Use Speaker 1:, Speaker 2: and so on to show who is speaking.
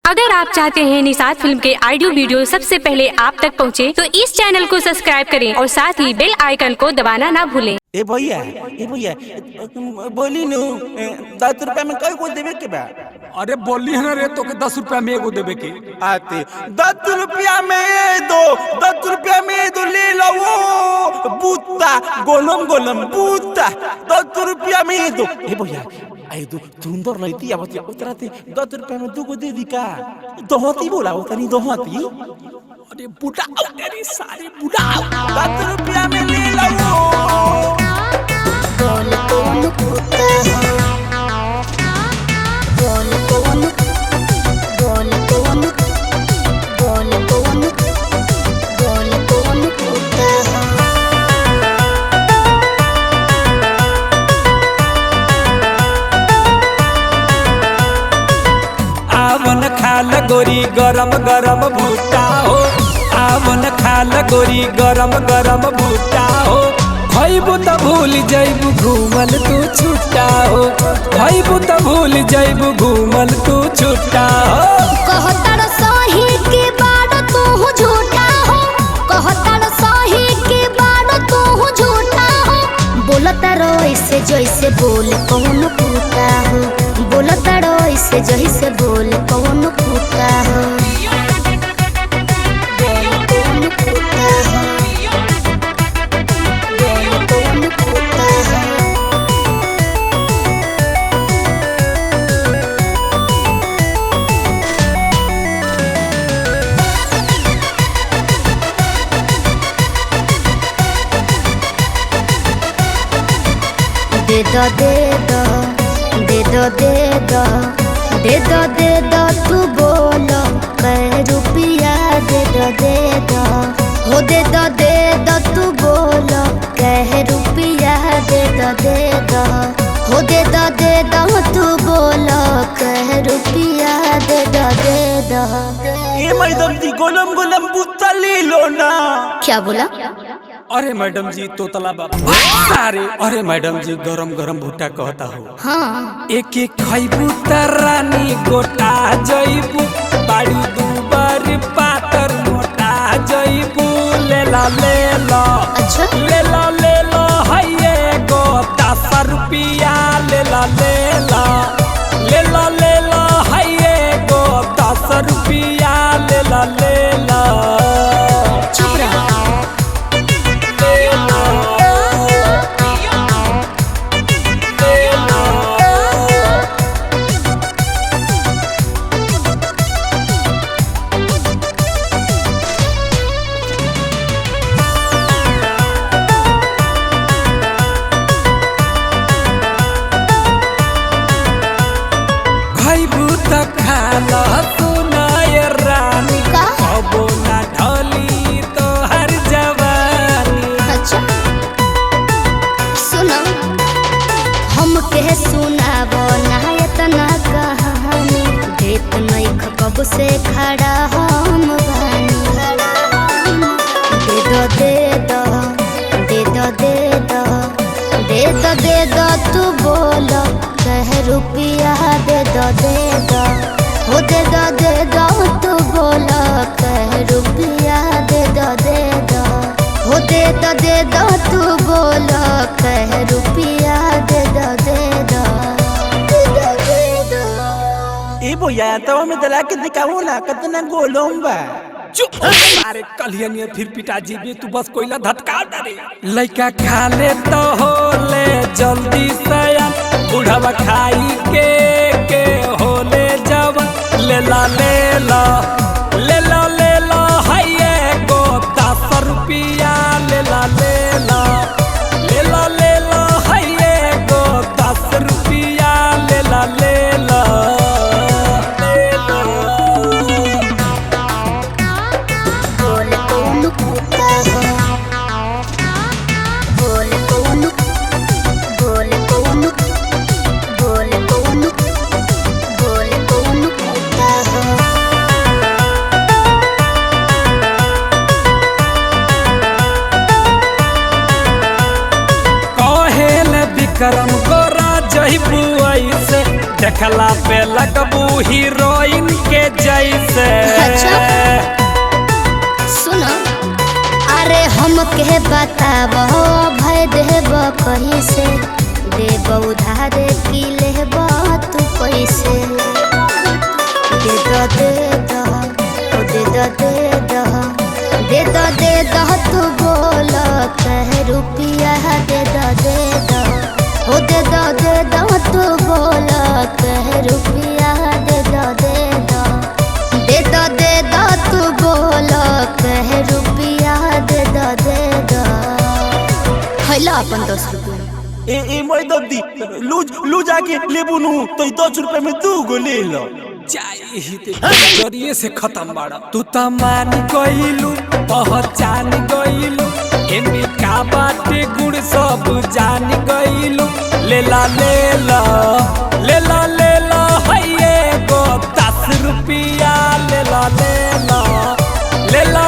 Speaker 1: अगर आप चाहते हैं निषाद फिल्म के ऑडियो वीडियो सबसे पहले आप तक पहुंचे, तो इस चैनल को सब्सक्राइब करें और साथ ही बेल आइकन को दबाना ना भूलें।
Speaker 2: ए भैया बोली नु 10 रुपया में कई को देवे के बा?
Speaker 3: अरे बोली है ना रे, तो के 10 रुपया में एगो देवे के
Speaker 2: आते 10 रुपया में दो, 10 रुपया में दो ले लो वो बूता गोलम बूता 10 रुपया में दो। ए भैया आई दो सुंदर लईती आवत उतराते 10 रुपया में 2 को दे दी का? दोहती बोला उतनी दोहती।
Speaker 3: अरे बुढ़ा तेरी सारी बुढ़ा
Speaker 2: 10 रुपया में ले लो
Speaker 3: खाल गोरी गरम गरम भूटा हो, आवन खाल गोरी गरम गरम भूटा हो। खइबू त भूल जइबू घूमल तू छुट्टा हो, खइबू त भूल जइबू घूमल तू छुट्टा हो।
Speaker 4: कहतर सही के बात तू झूठा हो, कहतर सही के बात तू झूठा हो। बोलता रो ऐसे जैसे बोल कौन पूता हो, बोलता रो ऐसे जैसे बोल कौन पूता हो। दे दो दे दो दे दो दे दो दे दो दे दो तू बोलो कै रुपया दे दो हो दे दो तू बोलो कै रुपया दे दो हो दे दो तू बोलो कै रुपया दे दो।
Speaker 2: ए मैडम जी गोलम बूता ले लो ना।
Speaker 4: क्या बोला?
Speaker 3: अरे मैडम जी तोतला बाबा सारे। अरे मैडम जी गरम गरम भुट्टा कहता हो।
Speaker 4: हाँ
Speaker 3: एक एक खइबू त रानी गोटा जइबू, बाड़ी दू बार पातर मोटा जइबू। ले ला
Speaker 4: अच्छा
Speaker 3: ले ला हइए गो 10 रुपया ले ला हइए गो 10 रुपया ले ला।
Speaker 4: चुप रहा।
Speaker 3: खाला तू नाय रानी कबो ना ढली तो हर जवानी।
Speaker 4: अच्छा सुनो हम के सुनाबो ना इतना कहानी, देत नहीं कब से खड़ा हम बानी। दे दो दे दो दे दो दे दो दे दो दे दो तू बोलो कै रुपया दे दो हो दे दो तू बोलो कै रुपया दे दो हो दे दो तू बोलो कै रुपया दे दो।
Speaker 2: ए भैया तवा में दला के दिखाओ ना कितना गोलम बा।
Speaker 3: चुप अरे कलियनिया फिर पिताजी भी तू बस कोयला धटका डरे। लइका खा ले तो हो ले जल्दी सया, बुढ़वा खाई के होले जब। ले ला हइए गो 10 रुपया ले ला हइए गो 10 रुपया ले ला।
Speaker 4: बोल कौन पूता हो, बोल कौन बोल कौन बोल कौन बोल कौन पूता हो।
Speaker 3: कहेल विक्रम गोरा जइबू ऐसे देखला पे लगबू हीरोइन के जैसे।
Speaker 4: अच्छा सुनो, अरे हमके बताब भय देब कैसे, देब उधार की लेब तू पैसे। दे दो दे दो दे दो दे दो दे दो दे दो तू बोल कह रुपिया दे दो दे दो हो दे दो तू बोल कह रुपिया दे दो दे दो तू बोल कह रुपिया दे दो हैला अपन 10 रुपया।
Speaker 2: ए मोय दद्दी लू जाके लेबू नु तो 10 रुपया में 2 गो ले लो।
Speaker 3: जरिए से खत्म बाड़ा तू त मान गइलू पहचान गइलू एमे का बाटे गुण सब जान गइलू। लेला लेला लेला लेला हैये गो 10 रुपया लेला लेला लेला